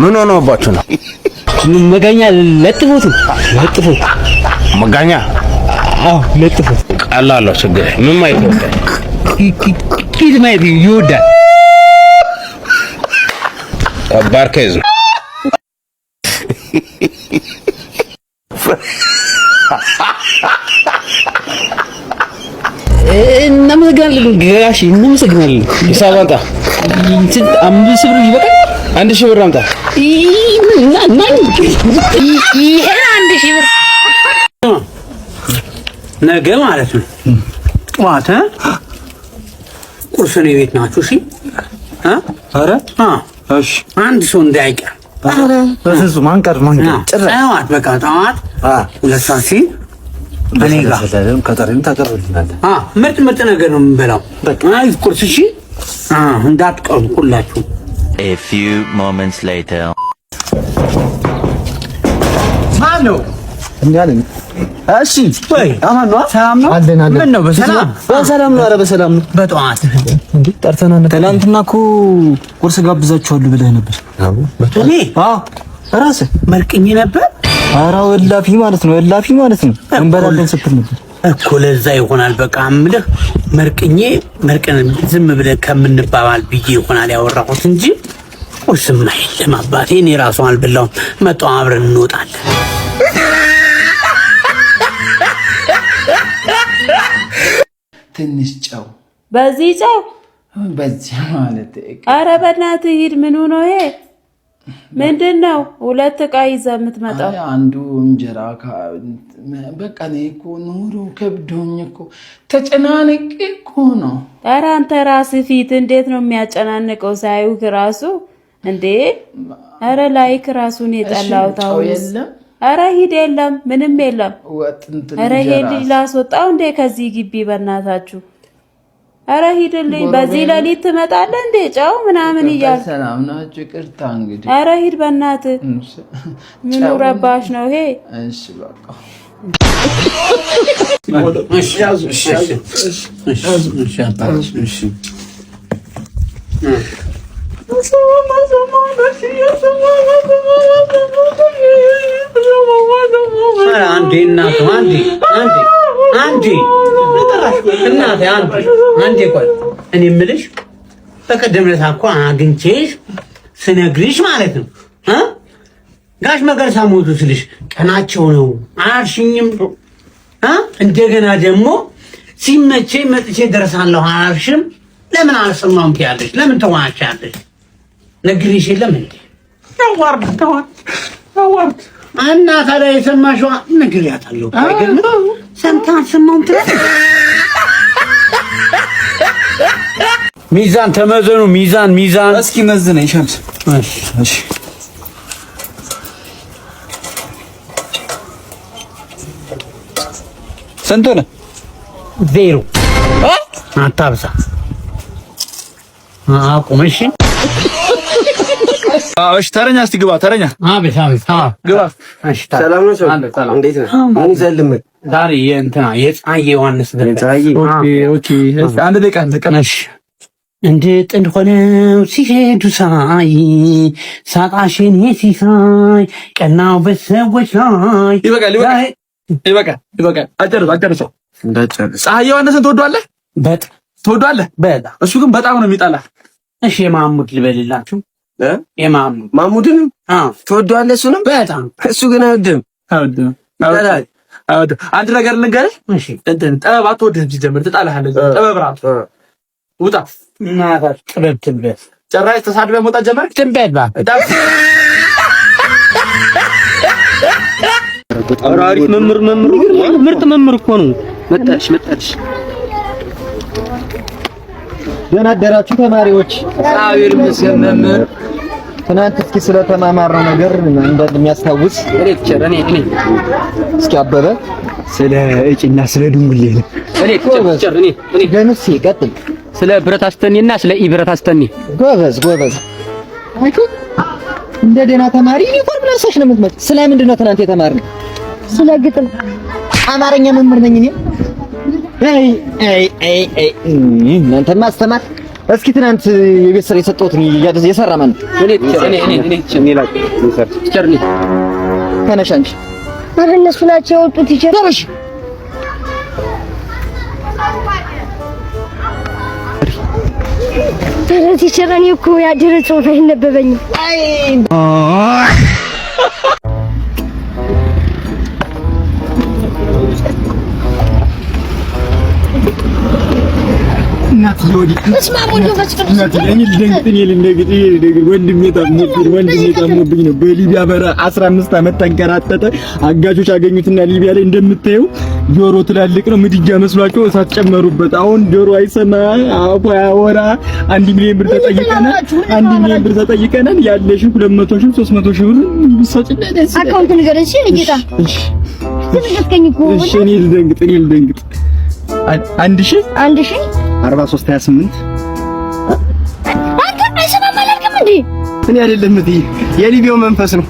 ምን ሆነባችሁ ነው? መጋኛ ለጥፉት መጋኛ ለጥፉት ቀላል ነው ችግር ምን ማየት ይወዳል ኪድ ማየት ይወዳል ባርከዝ እናመሰግናለን ጋሽ እናመሰግናለን ሂሳብ አምጣ 5 ብር ይበቃል 1000 ብር አምጣ ይሄን 1000 ብር ነገ ማለት ነው ጠዋት ቁርስ ነው ቤት ናችሁ እሺ ኧረ እሺ አንድ ሰው እንዳይቀር ኧረ በስሱ ማንቀር ጠዋት በቃ ጠዋት 2 ሰዓት ሲል እኔ ጋር ከተረም ታቀርብልናለህ ምርጥ ነገር ነው የምንበላው አይ ቁርስ እሺ እንዳትቀሩ ሁላችሁ A few moments later ማነው እንዴ እሺ ወይ አማን ነው ሰላም ነው አለን ምን ነው በሰላም ነው ኧረ በሰላም ነው በጠዋት እንዴ ጠርተናል ትናንትና እኮ ቁርስ ጋብዛችኋለሁ ብለህ ነበር እኔ ራስህ መርቅኝ ነበር ኧረ ወላፊ ማለት ነው እንበላለን ስትል ነበር እኮ ለዛ ይሆናል በቃ እምልህ መርቅን ዝም ብለን ከምንባባል ብዬ ይሆናል ያወራሁት እንጂ ቁርስማ የለም አባቴ እኔ ራሱ አልበላሁም መጣሁ አብረን እንወጣለን ትንሽ ጨው በዚህ ጨው በዚህ ማለት ኧረ በእናትህ ሂድ ምን ሆኖ ይሄ ምንድነው 2 ዕቃ ይዘህ የምትመጣው አንዱ እንጀራ በቃ እኔ እኮ ኑሮ ከብዶኝ እኮ ተጨናንቄ እኮ ነው ኧረ አንተ ራስህ ፊት እንዴት ነው የሚያጨናንቀው ሳይውክ ራሱ እንዴ ኧረ ላይክ ራሱን የጠላው ታው የለም ኧረ ሂድ የለም ምንም የለም ኧረ ሄድ ላስወጣው እንዴ ከዚህ ግቢ በእናታችሁ ኧረ ሂድልኝ በዚህ ለሊት ትመጣለህ እንዴ ጫው ምናምን ይያል ሰላም ናችሁ ይቅርታ እንግዲህ ኧረ ሂድ በእናትህ ምን ረባሽ ነው ይሄ እሺ በቃ አንዴ ቆይ እኔ የምልሽ በቀደም ዕለት እኮ አግኝቼሽ ስነግርሽ ማለት ነው ጋሽ መገርሳ ሞቱ ስልሽ ቀናቸው ነው አልሽኝም እንደገና ደግሞ ሲመቸኝ መጥቼ ደርሳለሁ አልሽም ለምን አልሰማም ትያለሽ ለምን ተዋቻለሽ ነግሬሽ የለም እንዴ አዋርድ እና ታዲያ የሰማሽው ነግሬያታለሁ አይገርም ሰምታ አልሰማም ትላለች ሚዛን ተመዘኑ ሚዛን እስኪ መዝነኝ ሸምስ እሺ ስንት ሆነ 0 አታብዛ አቁመሽ እሺ ተረኛ እስቲ ግባ ተረኛ አቤት ግባ እሺ ሰላም ነው ሰላም እንዴት ነው ምን ይዘልም ዛሬ የእንትና የፀሐይ ዮሐንስ ኦኬ አንድ ደቂቃ ተቀነሽ እንደ ጥንድ ሆነው ሲሄዱ ሳይ ሳጣሽን ሲሳይ ቀናው በሰዎች ላይ ይበቃል አጨርሰው እንዳጨርስ ፀሐይ ዮሐንስን ትወዷለህ ትወዷለህ በጣም እሱ ግን በጣም ነው የሚጠላ እሺ የማሙድ ልበልላችሁ ማሙድን ትወዷለህ እሱንም በጣም እሱ ግን አይወድም አንድ ነገር ልንገርህ እሺ እንትን ጠበብ አትወድህም ሲጀምር ትጣልሃለህ ጠበብ ራሱ ውጣ እናታች ጥበብ ትልበስ ጭራሽ ተሳድበህ መውጣት ጀመርክ ትንበል አሪፍ መምህር ምርጥ መምህር እኮ ነው መጣልሽ ደህና አደራችሁ ተማሪዎች እግዚአብሔር ይመስገን መምህር ትናንት እስኪ ስለተማማርነው ነገር እንደሚያስታውስ እኔ እስኪ አበበ ስለ እጭና ስለ ድንጉሌ ነው እኔ ገንስ ይቀጥል ስለ ብረት አስተኒና ስለ ኢብረት አስተኒ ጎበዝ አይቱ እንደ ደህና ተማሪ ዩኒፎርም ለብሰሽ ነው የምትመጪው ስለምንድን ነው ትናንት የተማርነው ስለ ግጥም አማርኛ መምህር ነኝ እኔ እናንተማ አስተማር እስኪ ትናንት የቤት ስራ የሰጠሁትን የሰራ ማን ነው? ተነሽ አንቺ። ኧረ እነሱ ናቸው ያወጡት ቲቸር። ተነሽ ኧረ ቲቸር እኔ እኮ ያደረ ጽሑፍ አይነበበኝም። ወንድሜ ነው። በሊቢያ በረሃ 15 ዓመት ተንከራተተ። አጋቾች አገኙትና ሊቢያ ላይ እንደምታየው ጆሮ ትላልቅ ነው፣ ምድጃ መስሏቸው እሳት ጨመሩበት። አሁን ጆሮ አይሰማ አፉ አያወራ። 1 ሚሊዮን ብር ተጠይቀናል። ያለሽ 200 ሺህ 300 ሺህ ብር ሰጭና ደስ አካውንት ንገረኝ። እሺ ልጅታ እሺ እኔ ልደንግጥ 1000 4328 አንተ አይሰማም አላልክም እንዴ? እኔ አይደለም የሊቢያው መንፈስ ነው።